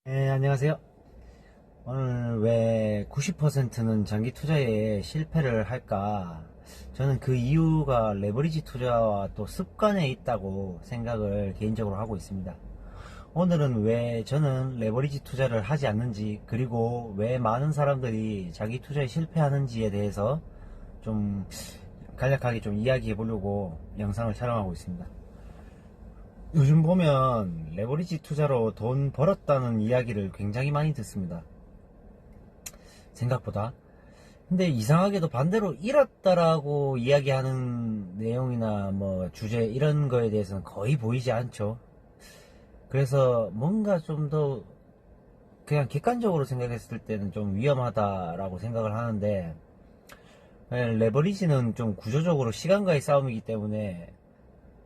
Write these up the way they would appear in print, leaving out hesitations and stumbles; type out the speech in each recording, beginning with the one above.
네, 안녕하세요. 오늘 왜 90%는 장기 투자에 실패를 할까? 저는 그 이유가 레버리지 투자와 또 습관에 있다고 생각을 개인적으로 하고 있습니다. 오늘은 왜 저는 레버리지 투자를 하지 않는지, 그리고 왜 많은 사람들이 자기 투자에 실패하는지에 대해서 좀 간략하게 좀 이야기해 보려고 영상을 촬영하고 있습니다. 요즘 보면 레버리지 투자로 돈 벌었다는 이야기를 굉장히 많이 듣습니다. 생각보다. 근데 이상하게도 반대로 잃었다라고 이야기하는 내용이나 뭐 주제 이런 거에 대해서는 거의 보이지 않죠. 그래서 뭔가 좀 더 그냥 객관적으로 생각했을 때는 좀 위험하다라고 생각을 하는데, 레버리지는 좀 구조적으로 시간과의 싸움이기 때문에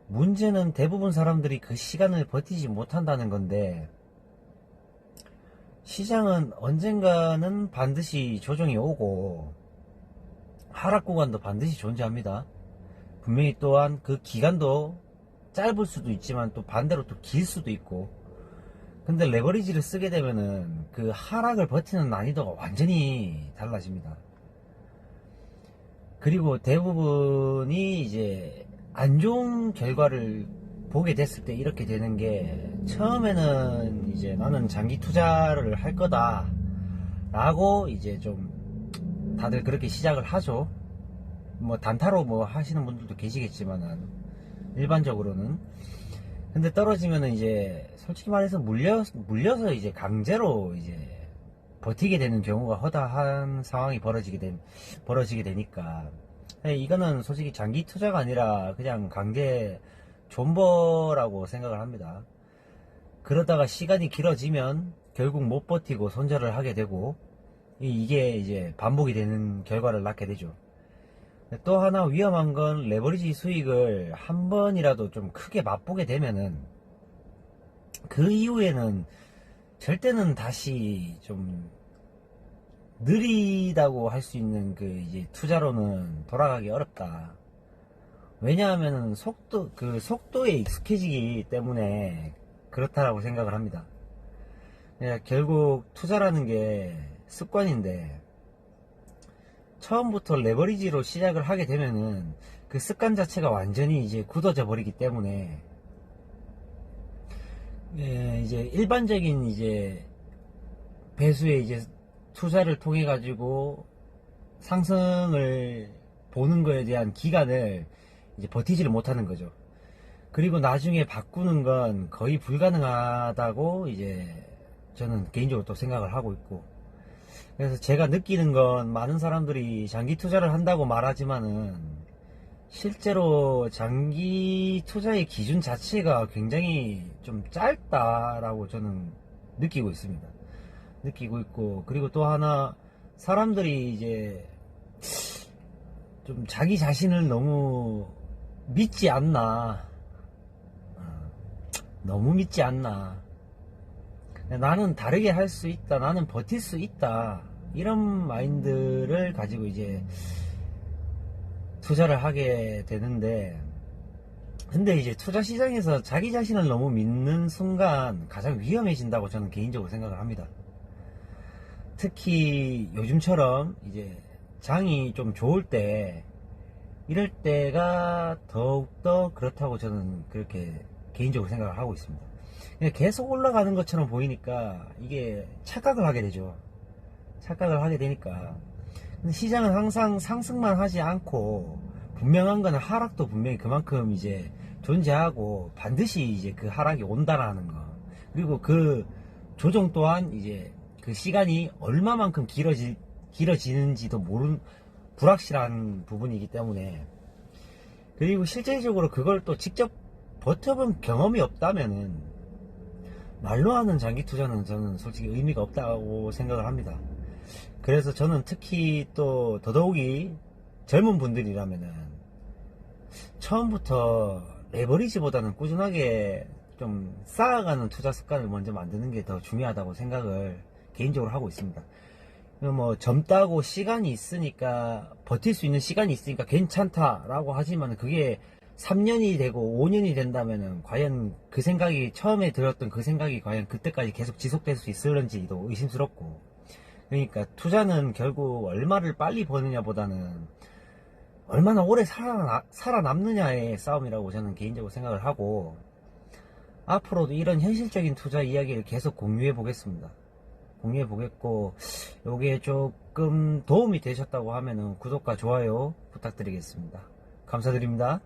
문제는 대부분 사람들이 그 시간을 버티지 못한다는 건데, 시장은 언젠가는 반드시 조정이 오고 하락 구간도 반드시 존재합니다. 분명히 또한 그 기간도 짧을 수도 있지만 또 반대로 또 길 수도 있고. 근데 레버리지를 쓰게 되면은 그 하락을 버티는 난이도가 완전히 달라집니다. 그리고 대부분이 이제 안 좋은 결과를 보게 됐을 때 이렇게 되는 게, 처음에는 이제 나는 장기 투자를 할 거다 라고 이제 좀 다들 그렇게 시작을 하죠. 뭐 단타로 뭐 하시는 분들도 계시겠지만은 일반적으로는. 근데 떨어지면은 이제 솔직히 말해서 물려서 이제 강제로 이제 버티게 되는 경우가 허다한 상황이 벌어지게 되니까, 이거는 솔직히 장기 투자가 아니라 그냥 강제 존버라고 생각을 합니다. 그러다가 시간이 길어지면 결국 못 버티고 손절을 하게 되고, 이게 이제 반복이 되는 결과를 낳게 되죠. 또 하나 위험한 건, 레버리지 수익을 한 번이라도 좀 크게 맛보게 되면은 그 이후에는 절대는 다시 좀 느리다고 할 수 있는 그 이제 투자로는 돌아가기 어렵다. 왜냐하면 속도에 익숙해지기 때문에 그렇다라고 생각을 합니다. 결국 투자라는 게 습관인데, 처음부터 레버리지로 시작을 하게 되면은 그 습관 자체가 완전히 이제 굳어져 버리기 때문에, 이제 일반적인 이제 배수의 이제 투자를 통해 가지고 상승을 보는 거에 대한 기간을 이제 버티지를 못하는 거죠. 그리고 나중에 바꾸는 건 거의 불가능하다고 이제 저는 개인적으로 또 생각을 하고 있고, 그래서 제가 느끼는 건, 많은 사람들이 장기 투자를 한다고 말하지만은 실제로 장기 투자의 기준 자체가 굉장히 좀 짧다라고 저는 느끼고 있습니다. 느끼고 있고, 그리고 또 하나, 사람들이 이제 좀 자기 자신을 너무 믿지 않나, 너무 믿지 않나, 나는 다르게 할 수 있다, 나는 버틸 수 있다, 이런 마인드를 가지고 이제 투자를 하게 되는데, 근데 이제 투자 시장에서 자기 자신을 너무 믿는 순간 가장 위험해진다고 저는 개인적으로 생각을 합니다. 특히 요즘처럼 이제 장이 좀 좋을 때, 이럴 때가 더욱더 그렇다고 저는 그렇게 개인적으로 생각을 하고 있습니다. 계속 올라가는 것처럼 보이니까 이게 착각을 하게 되죠. 착각을 하게 되니까. 근데 시장은 항상 상승만 하지 않고, 분명한 거는 하락도 분명히 그만큼 이제 존재하고, 반드시 이제 그 하락이 온다라는 거. 그리고 그 조정 또한 이제 그 시간이 얼마만큼 길어지는지도 불확실한 부분이기 때문에. 그리고 실제적으로 그걸 또 직접 버텨본 경험이 없다면은 말로 하는 장기 투자는 저는 솔직히 의미가 없다고 생각을 합니다. 그래서 저는 특히 또 더더욱이 젊은 분들이라면은 처음부터 레버리지보다는 꾸준하게 좀 쌓아가는 투자 습관을 먼저 만드는 게 더 중요하다고 생각을 개인적으로 하고 있습니다. 뭐 젊다고 시간이 있으니까, 버틸 수 있는 시간이 있으니까 괜찮다라고 하지만, 그게 3년이 되고 5년이 된다면은 과연 그 생각이 처음에 들었던 그 생각이 과연 그때까지 계속 지속될 수 있을런지도 의심스럽고. 그러니까 투자는 결국 얼마를 빨리 버느냐보다는 얼마나 오래 살아남느냐의 싸움이라고 저는 개인적으로 생각을 하고, 앞으로도 이런 현실적인 투자 이야기를 계속 공유해 보겠습니다. 공유해 보겠고, 요게 조금 도움이 되셨다고 하면은 구독과 좋아요 부탁드리겠습니다. 감사드립니다.